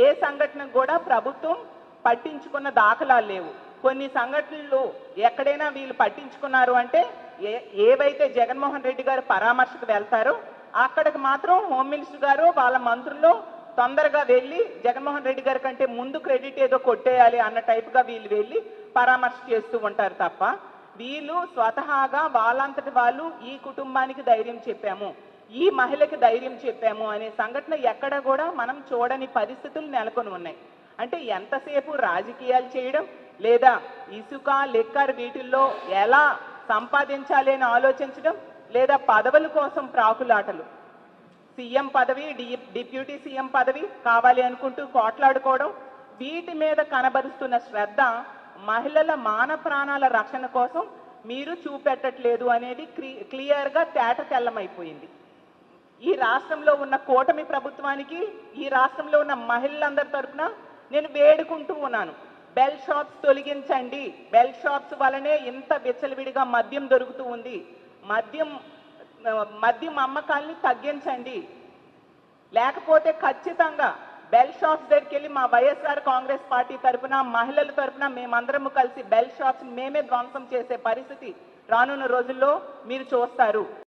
ఏ సంఘటనకు కూడా ప్రభుత్వం పట్టించుకున్న దాఖలాలు లేవు. కొన్ని సంఘటనలు ఎక్కడైనా వీళ్ళు పట్టించుకున్నారు అంటే ఏవైతే జగన్మోహన్ రెడ్డి గారు పరామర్శకు వెళ్తారో అక్కడికి మాత్రం హోమ్ మినిస్టర్ గారు వాళ్ళ మంత్రులు తొందరగా వెళ్ళి జగన్మోహన్ రెడ్డి గారి కంటే ముందు క్రెడిట్ ఏదో కొట్టేయాలి అన్న టైప్గా వీళ్ళు వెళ్ళి పరామర్శ చేస్తూ ఉంటారు తప్ప వీళ్ళు స్వతహాగా వాళ్ళంతటి వాళ్ళు ఈ కుటుంబానికి ధైర్యం చెప్పాము, ఈ మహిళకి ధైర్యం చెప్పాము అనే సంఘటన ఎక్కడ కూడా మనం చూడని పరిస్థితులు నెలకొని ఉన్నాయి. అంటే ఎంతసేపు రాజకీయాలు చేయడం లేదా ఇసుక లెక్కర్ వీటిల్లో ఎలా సంపాదించాలి అని ఆలోచించడం లేదా పదవుల కోసం ప్రాకులాటలు, సీఎం పదవి డిప్యూటీ సీఎం పదవి కావాలి అనుకుంటూ కోట్లాడుకోవడం, వీటి మీద కనబరుస్తున్న శ్రద్ధ మహిళల మాన ప్రాణాల రక్షణ కోసం మీరు చూపెట్టట్లేదు అనేది క్లియర్గా తేట తెల్లమైపోయింది. ఈ రాష్ట్రంలో ఉన్న కూటమి ప్రభుత్వానికి ఈ రాష్ట్రంలో ఉన్న మహిళలందరి తరఫున నేను వేడుకుంటూ ఉన్నాను, బెల్ షాప్స్ తొలగించండి. బెల్ షాప్స్ వలనే ఇంత విచ్చలవిడిగా మద్యం దొరుకుతూ ఉంది. మద్యం అమ్మకాల్ని తగ్గించండి. లేకపోతే ఖచ్చితంగా బెల్ షాప్స్ దగ్గరికి వెళ్ళి మా వైఎస్ఆర్ కాంగ్రెస్ పార్టీ తరఫున మహిళల తరఫున మేమందరము కలిసి బెల్ షాప్స్ మేమే ధ్వంసం చేసే పరిస్థితి రానున్న రోజుల్లో మీరు చూస్తారు.